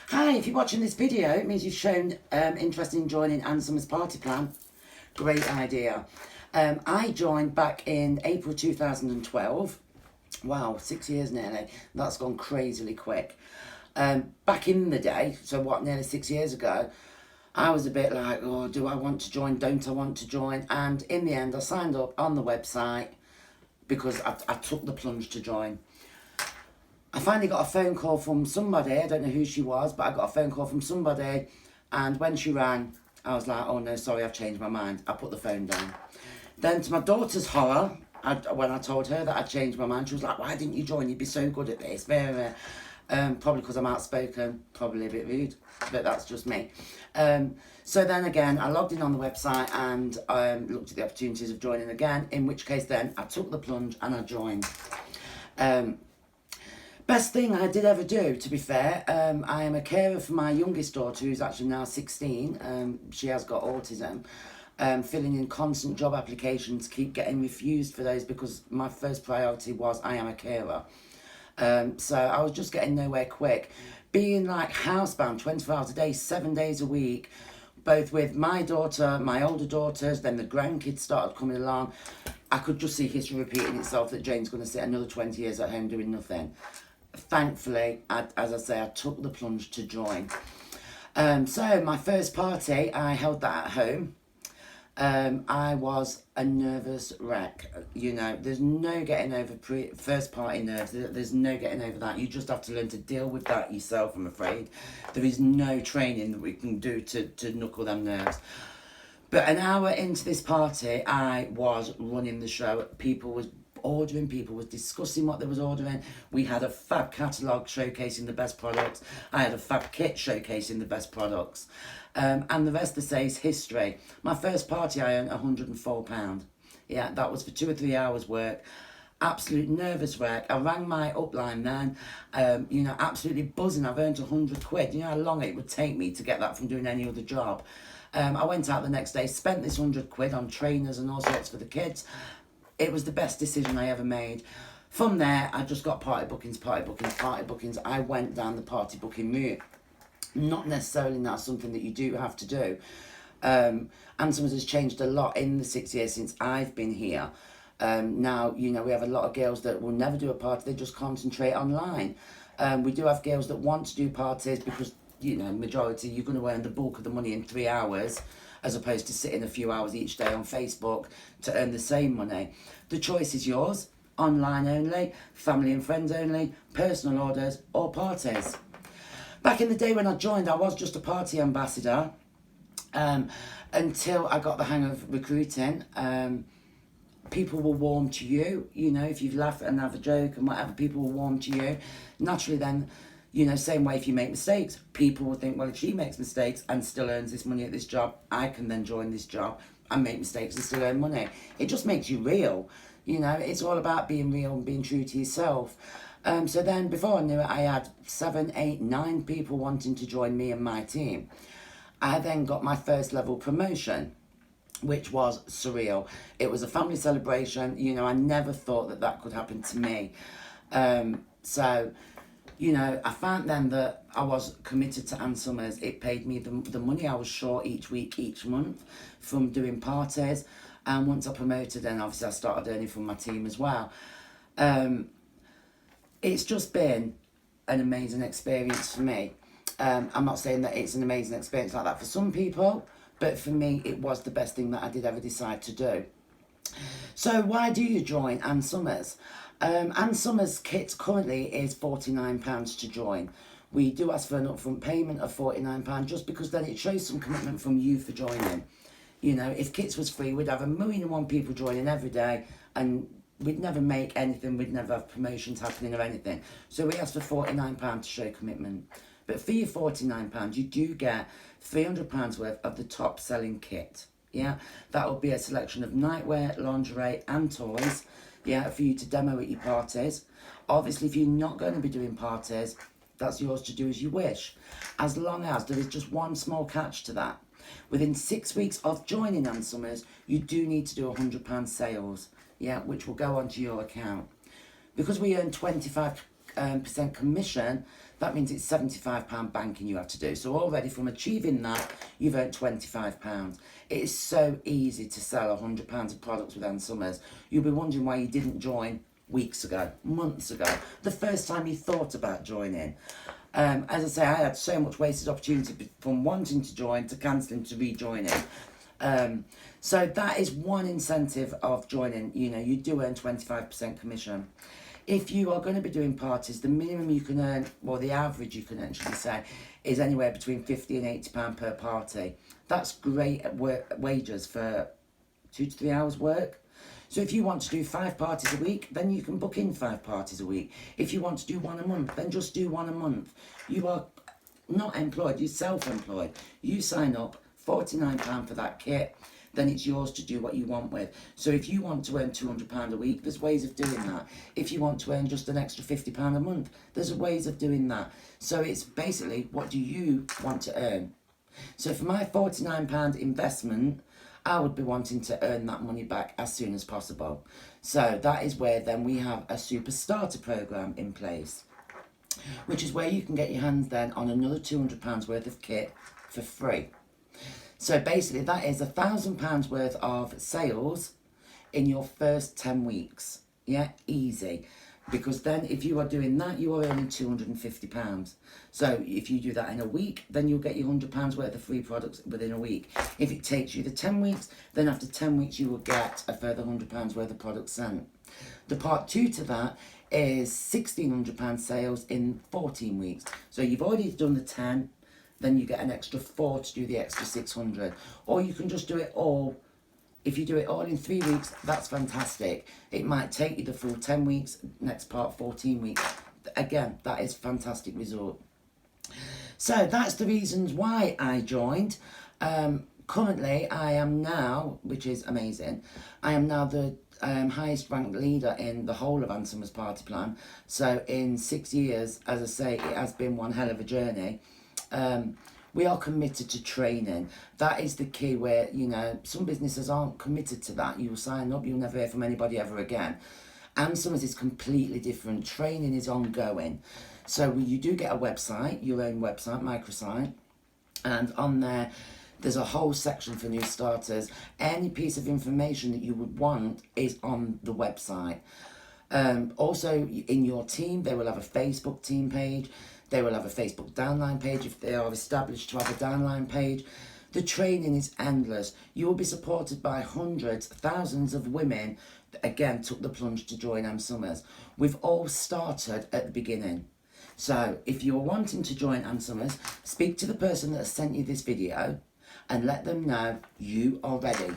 Hi, if you're watching this video, it means you've shown interest in joining Ann Summers Party Plan. Great idea. I joined back in April 2012. Wow, 6 years nearly. That's gone crazily quick. Back in the day, so what, nearly 6 years ago, I was a bit like, oh, do I want to join? Don't I want to join? And in the end, I signed up on the website because I took the plunge to join. I finally got a phone call from somebody, I don't know who she was, but I got a phone call from somebody, and when she rang, I was like, oh no, sorry, I've changed my mind. I put the phone down. Then to my daughter's horror, when I told her that I'd changed my mind, she was like, why didn't you join? You'd be so good at this. Probably because I'm outspoken, probably a bit rude, but that's just me. So then again, I logged in on the website and looked at the opportunities of joining again, in which case then I took the plunge and I joined. Best thing I did ever do, to be fair. I am a carer for my youngest daughter, who's actually now 16. She has got autism. Filling in constant job applications, keep getting refused for those because my first priority was I am a carer. So I was just getting nowhere quick. Being like housebound 24 hours a day, 7 days a week, both with my daughter, my older daughters, then the grandkids started coming along. I could just see history repeating itself that Jane's going to sit another 20 years at home doing nothing. Thankfully, as I say, I took the plunge to join. So my first party, I held that at home. I was a nervous wreck. You know, there's no getting over first party nerves. There's no getting over that. You just have to learn to deal with that yourself, I'm afraid. There is no training that we can do to knuckle them nerves. But an hour into this party, I was running the show. People was ordering, people was discussing what they was ordering. We had a fab catalogue showcasing the best products. I had a fab kit showcasing the best products. And the rest, to say, is history. My first party, I earned £104. Yeah, that was for 2 or 3 hours work. Absolute nervous wreck. I rang my upline then, absolutely buzzing. I've earned £100. You know how long it would take me to get that from doing any other job. I went out the next day, spent this £100 on trainers and all sorts for the kids. It was the best decision I ever made. From there, I just got party bookings. I went down the party booking route. Not necessarily that's something that you do have to do. Ann Summers has changed a lot in the 6 years since I've been here. Now, we have a lot of girls that will never do a party, they just concentrate online. We do have girls that want to do parties because, majority, you're going to earn the bulk of the money in 3 hours, as opposed to sitting a few hours each day on Facebook to earn the same money. The choice is yours, online only, family and friends only, personal orders or parties. Back in the day when I joined, I was just a party ambassador until I got the hang of recruiting. People will warm to you, if you laugh and have a joke and whatever, people will warm to you. Naturally then, same way if you make mistakes, people will think, well, if she makes mistakes and still earns this money at this job, I can then join this job and make mistakes and still earn money. It just makes you real. It's all about being real and being true to yourself. So then before I knew it, I had 7, 8, 9 people wanting to join me and my team. I then got my first level promotion, which was surreal. It was a family celebration. I never thought that could happen to me. I found then that I was committed to Ann Summers. It paid me the money I was short each week, each month from doing parties. And once I promoted, then obviously I started earning from my team as well. It's just been an amazing experience for me. I'm not saying that it's an amazing experience like that for some people, but for me, it was the best thing that I did ever decide to do. So why do you join Ann Summers? Ann Summers kit currently is £49 to join. We do ask for an upfront payment of £49 just because then it shows some commitment from you for joining. If kits was free, we'd have 1,000,001 people joining every day and we'd never make anything, we'd never have promotions happening or anything. So we ask for £49 to show commitment. But for your £49, you do get £300 worth of the top selling kit. Yeah, that will be a selection of nightwear, lingerie and toys, for you to demo at your parties. Obviously, if you're not going to be doing parties, that's yours to do as you wish. As long as there is just one small catch to that. Within 6 weeks of joining Ann Summers, you do need to do £100 sales, which will go onto your account. Because we earn 25 percent commission, that means it's £75 banking you have to do. So already from achieving that, you've earned £25. It is so easy to sell £100 of products with Ann Summers. You'll be wondering why you didn't join weeks ago, months ago, the first time you thought about joining. As I say, I had so much wasted opportunity from wanting to join to cancelling to rejoining. So that is one incentive of joining. You know, you do earn 25% commission. If you are going to be doing parties, the minimum you can earn, or the average you can actually say, is anywhere between £50 and £80 per party. That's great wages for 2 to 3 hours work. So if you want to do 5 parties a week, then you can book in 5 parties a week. If you want to do 1 a month, then just do 1 a month. You are not employed, you're self-employed. You sign up, £49 for that kit, then it's yours to do what you want with. So if you want to earn £200 a week, there's ways of doing that. If you want to earn just an extra £50 a month, there's ways of doing that. So it's basically, what do you want to earn? So for my £49 investment, I would be wanting to earn that money back as soon as possible. So that is where then we have a super starter program in place, which is where you can get your hands then on another £200 worth of kit for free. So basically that is £1,000 worth of sales in your first 10 weeks. Yeah, easy. Because then if you are doing that, you are earning £250. So if you do that in a week, then you'll get your £100 worth of free products within a week. If it takes you the 10 weeks, then after 10 weeks you will get a further £100 worth of products sent. The part 2 to that is £1,600 sales in 14 weeks. So you've already done the 10, then you get an extra 4 to do the extra 600. Or you can just do it all. If you do it all in 3 weeks, that's fantastic. It might take you the full 10 weeks, next part 14 weeks. Again, that is a fantastic result. So that's the reasons why I joined. Currently, I am now, which is amazing, I am now the highest ranked leader in the whole of Ann Summers Party Plan. So in 6 years, as I say, it has been one hell of a journey. We are committed to training. That is the key where, you know, some businesses aren't committed to that. You will sign up, you'll never hear from anybody ever again. Ann Summers is completely different. Training is ongoing. So you do get a website, your own website, microsite, and on there, there's a whole section for new starters. Any piece of information that you would want is on the website. Also, in your team, they will have a Facebook team page. They will have a Facebook downline page if they are established to have a downline page. The training is endless. You will be supported by hundreds, thousands of women that again took the plunge to join Ann Summers. We've all started at the beginning. So if you're wanting to join Ann Summers, speak to the person that has sent you this video and let them know you are ready.